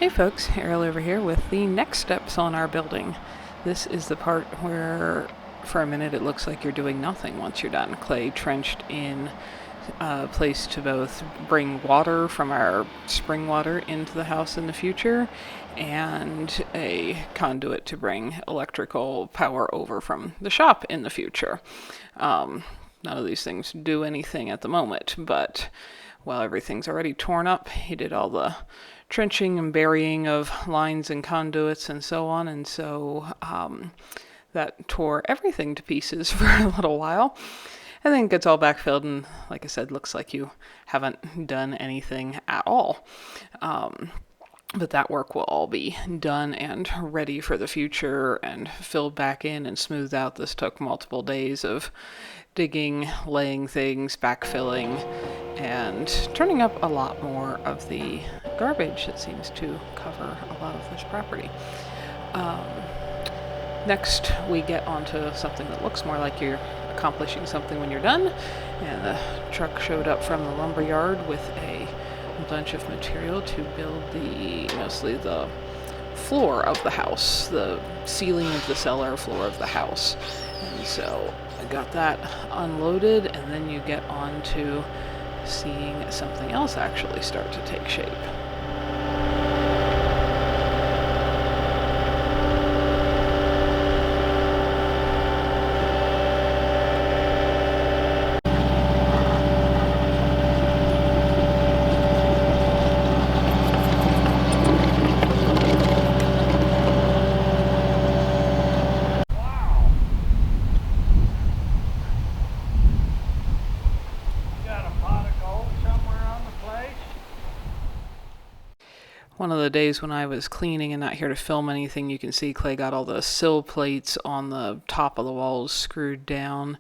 Hey folks, Ariel over here with the next steps on our building. This is the part where for a minute it looks like you're doing nothing once you're done. Clay trenched in a place to both bring water from our spring water into the house in the future and a conduit to bring electrical power over from the shop in the future. None of these things do anything at the moment, but while everything's already torn up, he did all the trenching and burying of lines and conduits and so on, and so that tore everything to pieces for a little while. And then it gets all backfilled, and like I said, looks like you haven't done anything at all. But that work will all be done and ready for the future and filled back in and smoothed out. This took multiple days of digging, laying things, backfilling, and turning up a lot more of the garbage that seems to cover a lot of this property. Next, we get onto something that looks more like you're accomplishing something when you're done, and the truck showed up from the lumber yard with a bunch of material to build mostly the floor of the house, the ceiling of the cellar, floor of the house. And so I got that unloaded, and then you get on to seeing something else actually start to take shape. One of the days when I was cleaning and not here to film anything, you can see Clay got all the sill plates on the top of the walls screwed down,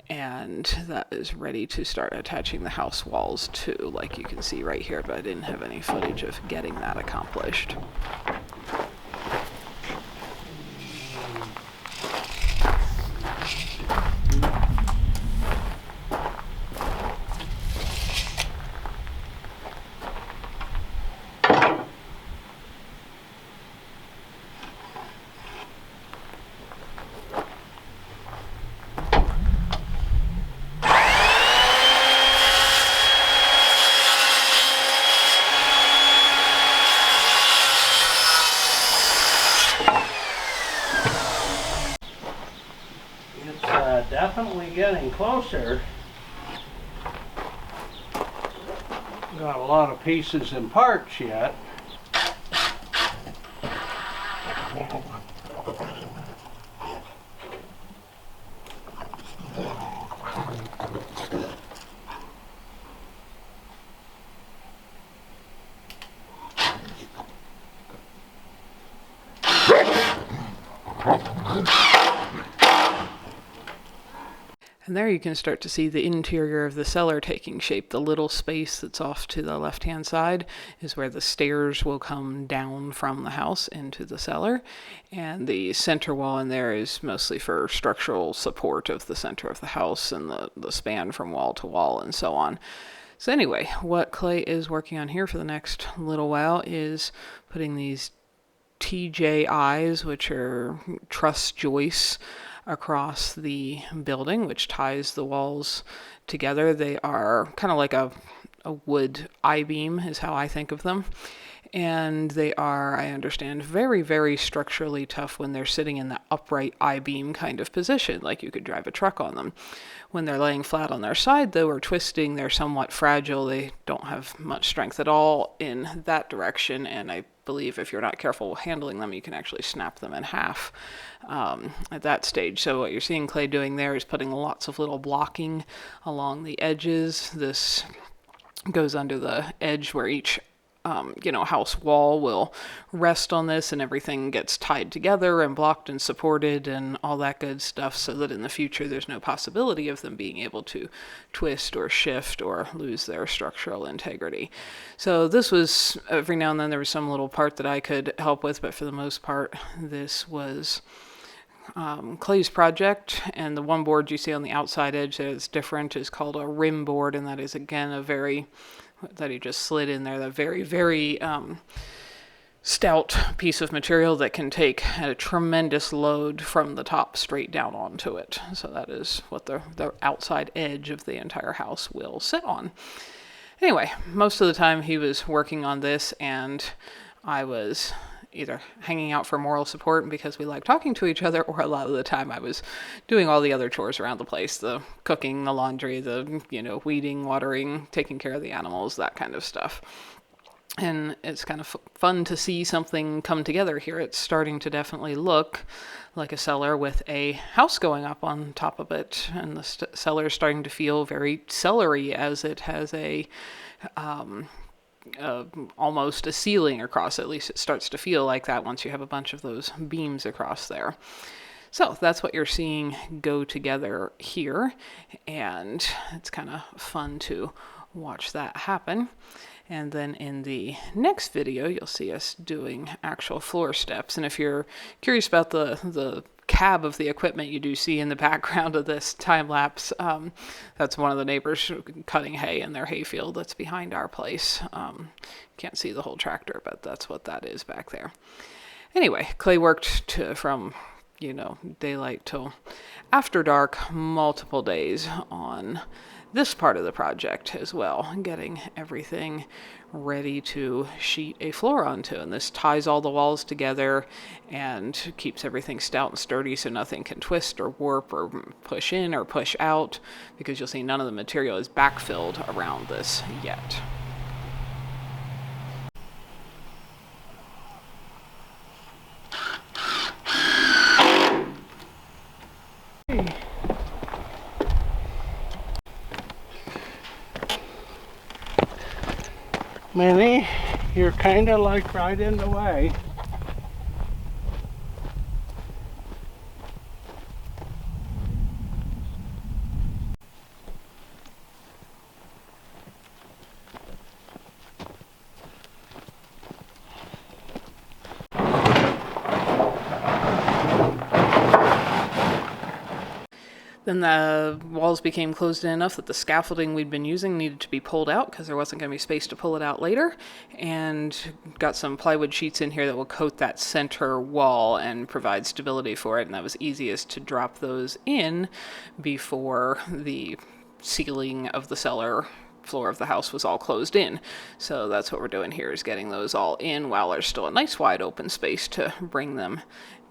and that is ready to start attaching the house walls too, like you can see right here, but I didn't have any footage of getting that accomplished. Definitely getting closer. Got a lot of pieces and parts yet. And there you can start to see the interior of the cellar taking shape. The little space that's off to the left-hand side is where the stairs will come down from the house into the cellar. And the center wall in there is mostly for structural support of the center of the house and the span from wall to wall and so on. So anyway, what Clay is working on here for the next little while is putting these TJIs, which are truss joists, across the building, which ties the walls together. They are kind of like a wood I-beam is how I think of them. And they are, I understand, very, very structurally tough when they're sitting in the upright I-beam kind of position, like you could drive a truck on them. When they're laying flat on their side, though, or twisting, they're somewhat fragile. They don't have much strength at all in that direction, and I believe if you're not careful handling them, you can actually snap them in half at that stage. So what you're seeing Clay doing there is putting lots of little blocking along the edges. This goes under the edge where each house wall will rest on this, and everything gets tied together and blocked and supported and all that good stuff, so that in the future there's no possibility of them being able to twist or shift or lose their structural integrity. So this was, every now and then there was some little part that I could help with, but for the most part this was Clay's project. And the one board you see on the outside edge that is different is called a rim board, and that is again that he just slid in there, that very, very stout piece of material that can take a tremendous load from the top straight down onto it. So that is what the outside edge of the entire house will sit on. Anyway, most of the time he was working on this, and I was either hanging out for moral support because we like talking to each other, or a lot of the time I was doing all the other chores around the place, the cooking, the laundry, the, weeding, watering, taking care of the animals, that kind of stuff. And it's kind of fun to see something come together here. It's starting to definitely look like a cellar with a house going up on top of it. And the cellar is starting to feel very cellary, as it has almost a ceiling across. At least it starts to feel like that once you have a bunch of those beams across there. So that's what you're seeing go together here. And it's kind of fun to watch that happen. And then in the next video, you'll see us doing actual floor steps. And if you're curious about the cab of the equipment you do see in the background of this time lapse, that's one of the neighbors cutting hay in their hayfield that's behind our place. Can't see the whole tractor, but that's what that is back there. Anyway, Clay worked from daylight till after dark, multiple days on this part of the project as well, getting everything ready to sheet a floor onto. And this ties all the walls together and keeps everything stout and sturdy so nothing can twist or warp or push in or push out, because you'll see none of the material is backfilled around this yet. Minnie, you're kind of like right in the way. Then the walls became closed in enough that the scaffolding we'd been using needed to be pulled out because there wasn't going to be space to pull it out later, and got some plywood sheets in here that will coat that center wall and provide stability for it, and that was easiest to drop those in before the ceiling of the cellar floor of the house was all closed in. So that's what we're doing here, is getting those all in while there's still a nice wide open space to bring them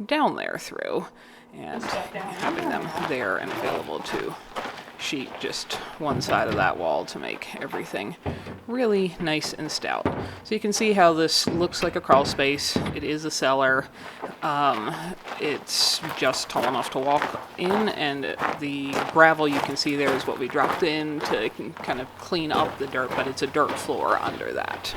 down there through, and having them there and available to sheet just one side of that wall to make everything really nice and stout. So you can see how this looks like a crawl space. It is a cellar. It's just tall enough to walk in, and the gravel you can see there is what we dropped in to kind of clean up the dirt, but it's a dirt floor under that.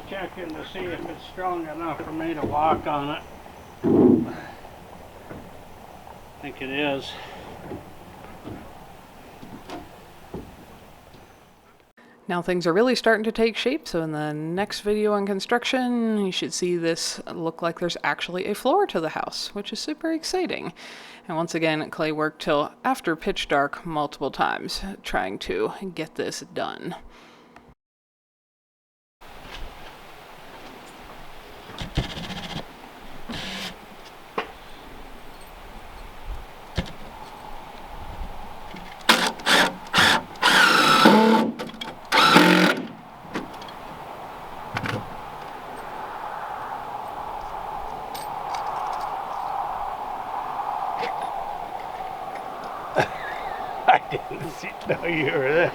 Checking to see if it's strong enough for me to walk on it. I think it is. Now things are really starting to take shape, so in the next video on construction, you should see this look like there's actually a floor to the house, which is super exciting. And once again, Clay worked till after pitch dark multiple times, trying to get this done. I didn't know you were there.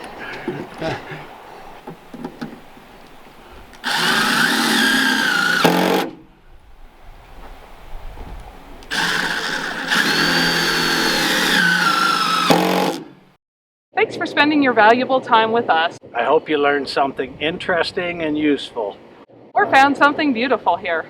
Thanks for spending your valuable time with us, I hope you learned something interesting and useful. or found something beautiful here.